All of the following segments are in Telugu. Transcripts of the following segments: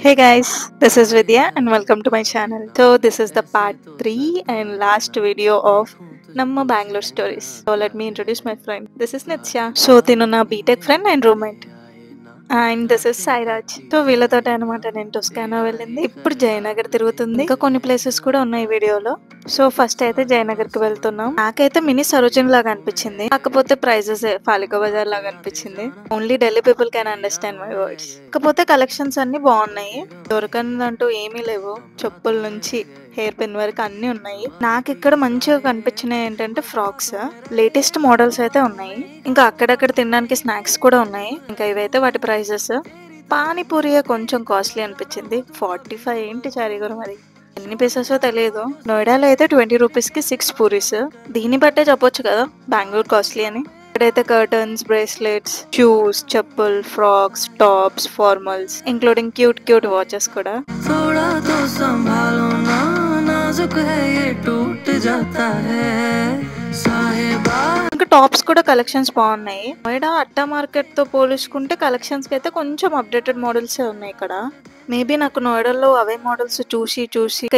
Hey guys, this is Vidya and welcome to my channel. So this is the part 3 and last video of Namma Bangalore stories. So let me introduce my friend. This is Nitya. So tinu na BTech friend and roommate. And this is Sairaj. So వీళ్ళతో అనమాట నేను టొస్కానో వెళ్ళింది. ఇప్పుడు జయనగర్ తిరుగుతుంది. ఇంకా కొన్ని ప్లేసెస్ కూడా ఉన్నాయి వీడియోలో. సో ఫస్ట్ అయితే జయనగర్ కి వెళ్తున్నాం. నాకైతే మినీ సరోజిని లాగా అనిపించింది, కాకపోతే ప్రైజెస్ ఫాలికా బజార్ లాగా అనిపించింది. Only Delhi people can understand my words. కాకపోతే కలెక్షన్స్ అన్ని బాగున్నాయి, దొరకనిదంటూ ఏమీ లేవు. చెప్పుల నుంచి హెయిర్ పిన్ వరకు అన్ని ఉన్నాయి. నాకు ఇక్కడ మంచిగా కనిపించినవి ఏంటంటే ఫ్రాక్స్, లేటెస్ట్ మోడల్స్ అయితే ఉన్నాయి. ఇంకా అక్కడక్కడ తినడానికి స్నాక్స్ కూడా ఉన్నాయి. ఇంకా ఇవైతే వాటి ప్రైజెస్. పానీపూరి కొంచెం కాస్ట్లీ అనిపించింది, 45 ఏంటి చారీగురు, మరి ఎన్ని పీసెస్ తెలియదు. నోయిడాలో అయితే 20 రూపీస్ కి 6 పూరీస్. దీన్ని బట్టే చెప్పొచ్చు కదా బెంగళూరు కాస్ట్లీ అని. ఇక్కడైతే కర్టన్స్, బ్రేస్లెట్స్, షూస్, చెప్పుల్, frocks, tops, formals, including cute cute watches కూడా. ఇంకా టాప్స్ కూడా కలెక్షన్స్ బాగున్నాయి. నోయిడా అట్టా మార్కెట్ తో పోల్చుకుంటే కలెక్షన్స్ కి అయితే కొంచెం అప్డేటెడ్ మోడల్స్ ఉన్నాయి ఇక్కడ. మేబీ నాకు నోయిడాలో అవే మోడల్స్ చూసి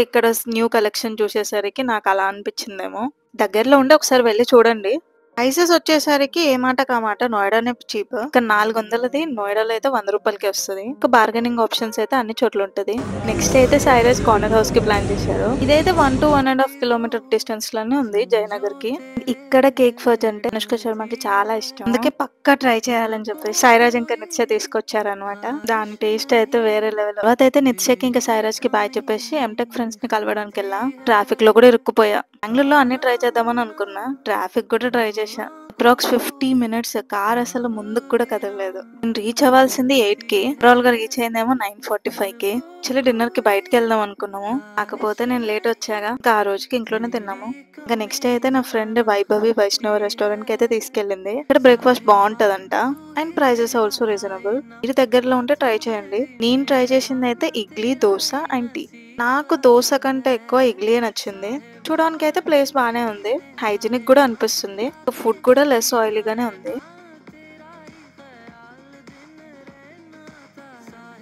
ఇక్కడ న్యూ కలెక్షన్ చూసేసరికి నాకు అలా అనిపించిందేమో. దగ్గరలో ఉండి ఒకసారి వెళ్ళి చూడండి. ప్రైసెస్ వచ్చేసరికి ఏ మాట కామాట నోయిడానే చీప్. ఇక్కడ 400ది నోయిడాలో అయితే 100 రూపాయలకి వస్తుంది. ఇంకా బార్గెనింగ్ ఆప్షన్స్ అయితే అన్ని చోట్ల ఉంటది. నెక్స్ట్ అయితే సాయిరాజ్ కార్నర్ హౌస్ కి ప్లాన్ చేశారు. ఇదైతే 1 to 1.5 కిలోమీటర్ డిస్టెన్స్ లోనే ఉంది జయనగర్ కి. ఇక్కడ కేక్ ఫజ్ అంటే అనుష్క శర్మకి చాలా ఇష్టం, అందుకే పక్కా ట్రై చేయాలని చెప్పి సాయిరాజ్ ఇంకా నిత్య తీసుకొచ్చారనమాట. దాని టేస్ట్ అయితే వేరే లెవెల్. తర్వాత అయితే నిత్యకి ఇంకా సాయిరాజ్ కి బాయ్ చెప్పేసి ఎంటెక్ ఫ్రెండ్స్ ని కలవడానికి వెళ్ళా. ట్రాఫిక్ లో కూడా ఇరుక్కుపోయా. బెంగళూరులో అన్ని ట్రై చేద్దామని అనుకున్నా, ట్రాఫిక్ కూడా ట్రై చేశా. అప్రాక్స్ 50 మినిట్స్ కార్ అసలు ముందుకు కూడా కదలలేదు. నేను రీచ్ అవ్వాల్సింది 8కి, ఓవరాల్ గా రీచ్ అయిందేమో 9:45కి. యాక్చువల్లీ డిన్నర్ కి బయటకి వెళ్దాం అనుకున్నాము, కాకపోతే నేను లేట్ వచ్చాగా ఇంకా ఆ రోజుకి ఇంట్లోనే తిన్నాము. ఇంకా నెక్స్ట్ డే అయితే నా ఫ్రెండ్ వైభవి వైష్ణవ రెస్టారెంట్ కి అయితే తీసుకెళ్ళింది. ఇక్కడ బ్రేక్ఫాస్ట్ బాగుంటదంట అండ్ ప్రైజెస్ ఆల్సో రీజనబుల్. మీరు దగ్గరలో ఉంటే ట్రై చేయండి. నేను ట్రై చేసింది అయితే ఇడ్లీ, దోశ అండ్ టీ. నాకు దోశ కంటే ఎక్కువ ఇడ్లీ నచ్చింది. చూడడానికి అయితే ప్లేస్ బానే ఉంది, హైజీనిక్ కూడా అనిపిస్తుంది. ఫుడ్ కూడా లెస్ ఆయిలీగానే ఉంది.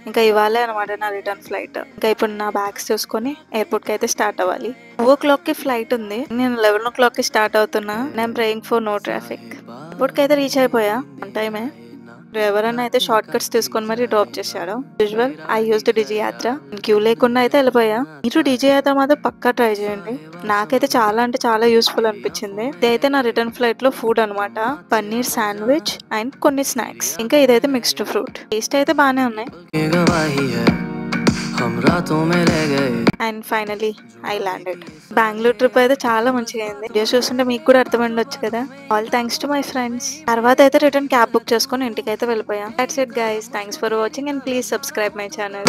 ఇంకా ఇవాళే అనమాట నా రిటర్న్ ఫ్లైట్. ఇంకా ఇప్పుడు నా బ్యాగ్స్ చూసుకొని ఎయిర్పోర్ట్ కి అయితే స్టార్ట్ అవ్వాలి. 2 o'clock కి ఫ్లైట్ ఉంది, నేను 11 o'clock కి స్టార్ట్ అవుతున్నా. నేను praying for no traffic. Airport కి అయితే రీచ్ అయిపోయా ఆన్ టైమే. ఎవరైనా అయితే షార్ట్ కట్స్ తీసుకొని మరి డ్రాప్ చేశాడు. యూజువల్ ఐ యూజ్డ్ డిజి యాత్ర. క్యూ లేకుండా అయితే వెళ్ళిపోయా. మీరు డిజి యాత్ర మాత్రం పక్కా ట్రై చేయండి. నాకైతే చాలా అంటే చాలా యూస్ఫుల్ అనిపించింది. ఇదైతే నా రిటర్న్ ఫ్లైట్ లో ఫుడ్ అనమాట. పన్నీర్ శాండ్విచ్ అండ్ కొన్ని స్నాక్స్, ఇంకా ఇదైతే మిక్స్డ్ ఫ్రూట్. టేస్ట్ అయితే బానే ఉన్నాయి. And finally I landed. Bengaluru trip అయితే చాలా మంచిగా అయింది. వీడియో చూస్తుంటే మీకు కూడా అర్థమైండొచ్చు కదా. All thanks to my friends. తర్వాత అయితే రిటర్న్ క్యాబ్ బుక్ చేసుకొని ఇంటికి అయితే వెళ్ళిపోయా. That's it guys, thanks for watching and please subscribe my channel.